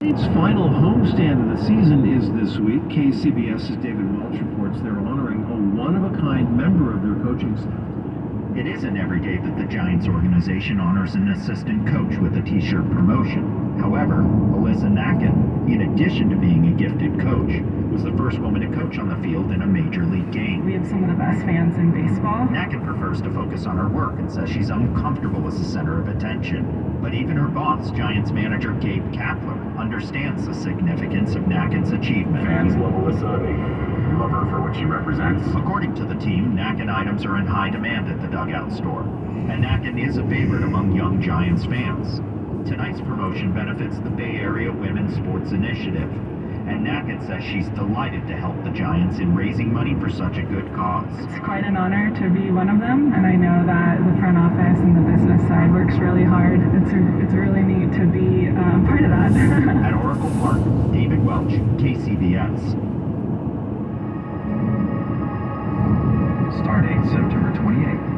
Its final homestand of the season is this week. KCBS's David Welch reports they're honoring a one-of-a-kind member of their coaching staff. It isn't every day that the Giants organization honors an assistant coach with a t-shirt promotion. However, Alyssa Nakken, in addition to being a gifted coach, was the first woman to coach on the field in a major league game. We have some of the best fans in baseball. Nakken prefers to focus on her work and says she's uncomfortable as the center of attention. But even her boss, Giants manager Gabe Kapler, understands the significance of Nakken's achievement. Fans love Alyssa. They love her for what she represents. According to the team, Nakken items are in high demand at the dugout store, and Nakken is a favorite among young Giants fans. Tonight's promotion benefits the Bay Area Women's Sports Initiative, and Nakken says she's delighted to help the Giants in raising money for such a good cause. It's quite an honor to be one of them, and I know that the front office and the business side works really hard. It's really neat to be part of that. At Oracle Park, David Welch, KCBS. Stardate September 28th.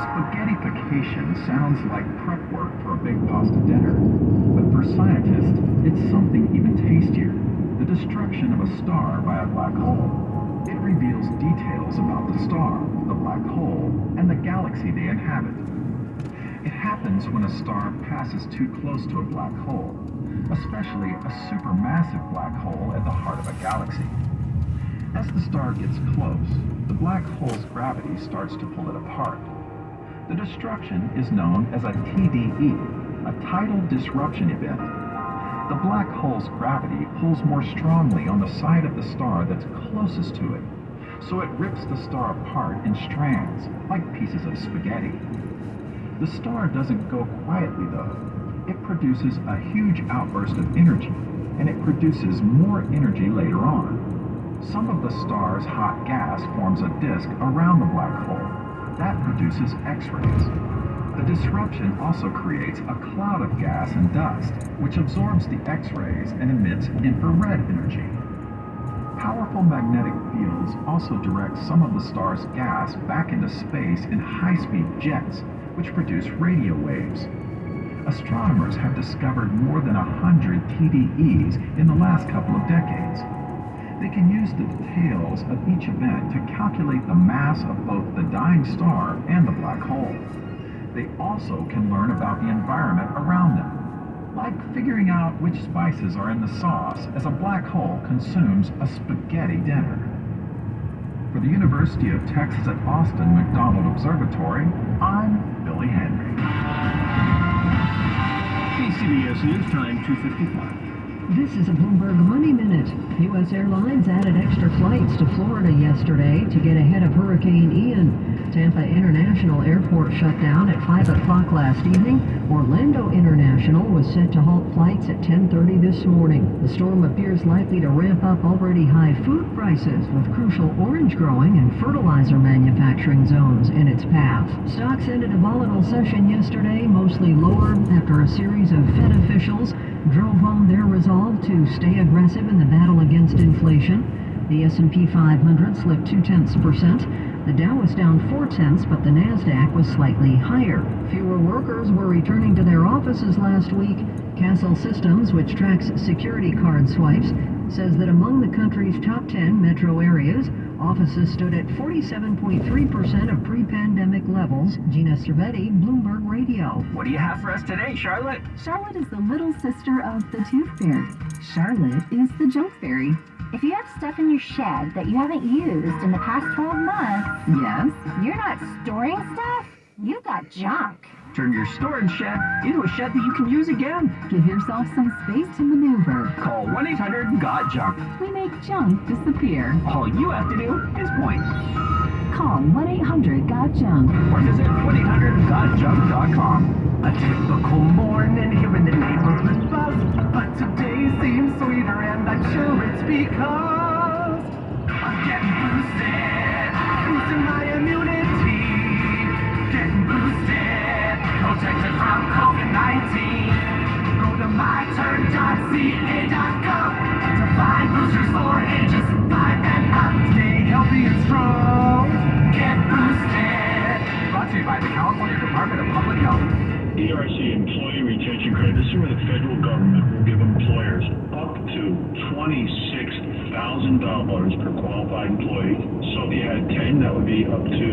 Spaghettification sounds like prep work for a big pasta dinner, but for scientists, it's something even tastier: the destruction of a star by a black hole. It reveals details about the star, the black hole, and the galaxy they inhabit. It happens when a star passes too close to a black hole, especially a supermassive black hole at the heart of a galaxy. As the star gets close, the black hole's gravity starts to pull it apart. The destruction is known as a TDE, a tidal disruption event. The black hole's gravity pulls more strongly on the side of the star that's closest to it, so it rips the star apart in strands, like pieces of spaghetti. The star doesn't go quietly, though. It produces a huge outburst of energy, and it produces more energy later on. Some of the star's hot gas forms a disk around the black hole. That produces X-rays. The disruption also creates a cloud of gas and dust, which absorbs the X-rays and emits infrared energy. Powerful magnetic fields also direct some of the star's gas back into space in high-speed jets, which produce radio waves. Astronomers have discovered more than 100 TDEs in the last couple of decades. They can use the details of each event to calculate the mass of both the dying star and the black hole. They also can learn about the environment around them, like figuring out which spices are in the sauce as a black hole consumes a spaghetti dinner. For the University of Texas at Austin McDonald Observatory, I'm Billy Henry. KCBS News Time, 2:55. This is a Bloomberg Money Minute. U.S. Airlines added extra flights to Florida yesterday to get ahead of Hurricane Ian. Tampa International Airport shut down at 5 o'clock last evening. Orlando International was set to halt flights at 10:30 this morning. The storm appears likely to ramp up already high food prices, with crucial orange growing and fertilizer manufacturing zones in its path. Stocks ended a volatile session yesterday, mostly lower after a series of Fed officials drove home their resolve to stay aggressive in the battle against inflation. The S&P 500 slipped 0.2%. The Dow was down 0.4, but the Nasdaq was slightly higher. Fewer workers were returning to their offices last week. Castle Systems, which tracks security card swipes, says that among the country's top 10 metro areas, offices stood at 47.3% of pre-pandemic levels. Gina Cervetti, Bloomberg Radio. What do you have for us today, Charlotte? Charlotte is the little sister of the Tooth Fairy. Charlotte is the Junk Fairy. If you have stuff in your shed that you haven't used in the past 12 months, Yes? you're not storing stuff, you've got junk. Turn your storage shed into a shed that you can use again. Give yourself some space to maneuver. Call 1-800-GOT-JUNK. We make junk disappear. All you have to do is point. Call 1-800-GOT-JUNK. Or visit 1-800-GOT-JUNK.com. A typical morning here in the neighborhood buzz, but today seems sweeter, and I'm sure it's because I'm getting boosted, boosting my immunity, getting boosted, protected from COVID-19. Go to myturn.ca.gov to find boosters for ages 5 and up. Stay healthy and strong. Get boosted. Brought to you by the California Department of Public Health. ERC Employee Retention Credit. This is where the federal government $26,000 per qualified employee. So if you had 10, that would be up to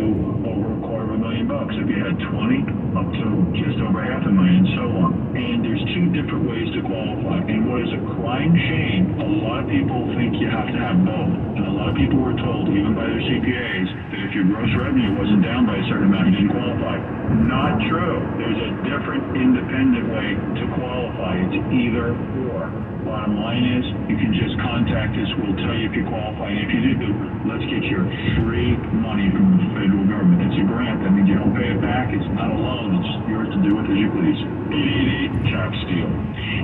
over $250,000. If you had 20, up to just over $500,000, so on. And there's two different ways to qualify. And what is a crying shame, a lot of people think you have to have both. And a lot of people were told, even by their CPAs, that if your gross revenue wasn't down by a certain amount, you didn't qualify. Not true. There's a different independent way to qualify. It's either or. Bottom line is, you can just contact us. We'll tell you if you qualify. And if you do, let's get your free money from the federal government. It's a grant. That means you don't pay it back. It's not a loan. It's yours to do with as you please. 888-TAX-DEAL.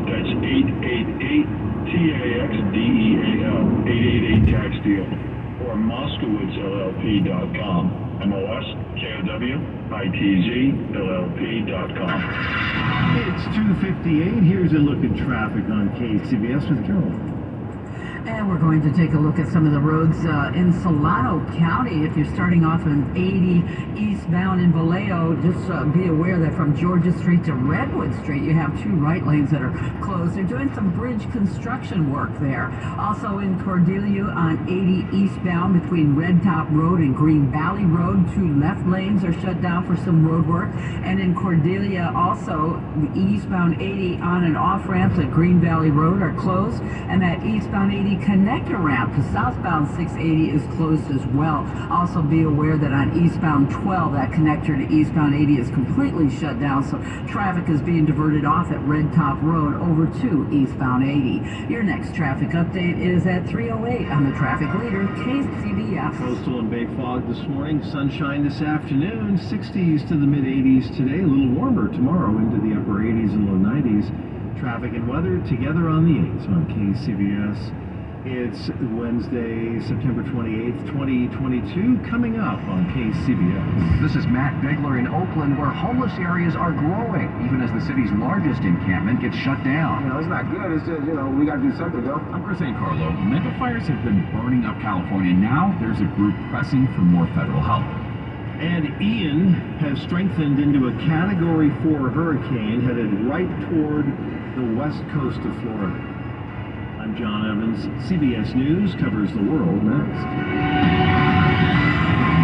That's 888-TAXDEAL. 888-TAX-DEAL. Or MoskowitzLLP.com. MOSKOWITZLLP.com. It's 2:58. Here's a look at traffic on KCBS with Carol. And we're going to take a look at some of the roads in Solano County. If you're starting off on 80 eastbound in Vallejo, just be aware that from Georgia Street to Redwood Street, you have two right lanes that are closed. They're doing some bridge construction work there. Also in Cordelia on 80 eastbound between Red Top Road and Green Valley Road, two left lanes are shut down for some road work. And in Cordelia also, the eastbound 80 on and off ramps at Green Valley Road are closed, and that eastbound 80 connector ramp to southbound 680 is closed as well. Also be aware that on eastbound 12, that connector to eastbound 80 is completely shut down, so traffic is being diverted off at Red Top Road over to eastbound 80. Your next traffic update is at 3:08 on the traffic leader, KCBS. Coastal and Bay fog this morning, sunshine this afternoon, 60s to the mid-80s today, a little warmer tomorrow into the upper 80s and low 90s. Traffic and weather together on the 8s on KCBS. It's Wednesday, September 28th, 2022, coming up on KCBS. This is Matt Bigler in Oakland, where homeless areas are growing, even as the city's largest encampment gets shut down. It's not good. It's just, we got to do something, though. I'm Chris St. Carlo. Mega fires have been burning up California. Now there's a group pressing for more federal help. And Ian has strengthened into a Category 4 hurricane headed right toward the west coast of Florida. I'm John Evans. CBS News covers the world next.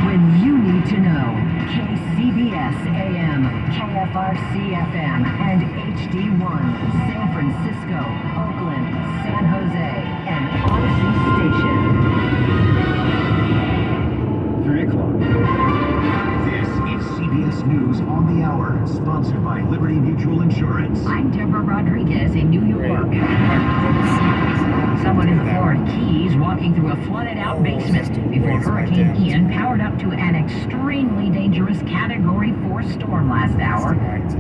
When you need to know, KCBS AM, KFRC FM, and HD1, San Francisco, Oakland, San Jose, and Odyssey Station. 3 o'clock. This is CBS News on the Hour, sponsored by Liberty Mutual Insurance. I'm Deborah Rodriguez in New York. Someone in the Florida Keys walking through a flooded-out basement before Hurricane Ian powered up to an extremely dangerous Category 4 storm last hour,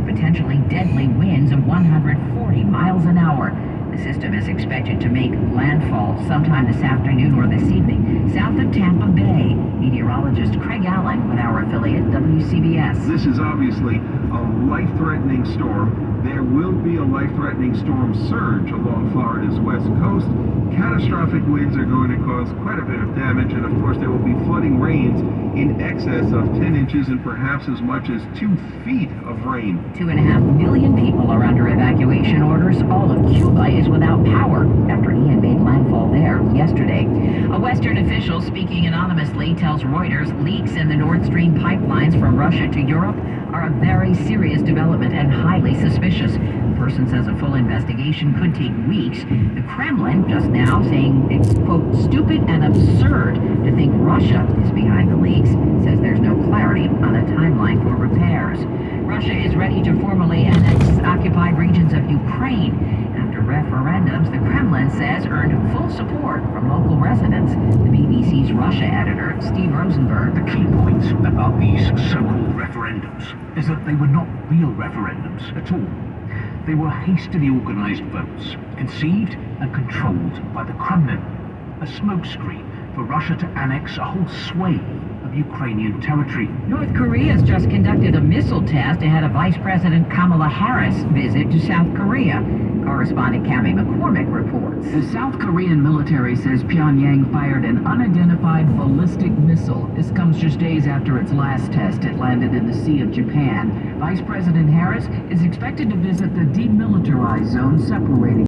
potentially deadly winds of 140 miles an hour. The system is expected to make landfall sometime this afternoon or this evening, south of Tampa Bay. Meteorologist Craig Allen with our affiliate WCBS. This is obviously a life-threatening storm. There will be a life-threatening storm surge along Florida's west coast. Catastrophic winds are going to cause quite a bit of damage, and of course there will be flooding rains in excess of 10 inches and perhaps as much as 2 feet of rain. 2.5 million people are under evacuation orders. All of Cuba is without power after Ian made landfall there yesterday. A Western official speaking anonymously tells Reuters leaks in the Nord Stream pipelines from Russia to Europe are a very serious development and highly suspicious. The person says a full investigation could take weeks. The Kremlin just now saying it's, quote, stupid and absurd to think Russia is behind the leaks. Says there's no clarity on a timeline for repairs. Russia is ready to formally annex occupied regions of Ukraine. After referendums, the Kremlin says earned full support from local residents. The BBC's Russia editor, Steve Rosenberg. The key point about these so-called referendums is that they were not real referendums at all. They were hastily organized votes, conceived and controlled by the Kremlin, a smokescreen for Russia to annex a whole swathe of Ukrainian territory. North Korea has just conducted a missile test ahead of Vice President Kamala Harris' visit to South Korea. Correspondent Cammie McCormick reports. The South Korean military says Pyongyang fired an unidentified ballistic missile. This comes just days after its last test. It landed in the Sea of Japan. Vice President Harris is expected to visit the demilitarized zone separating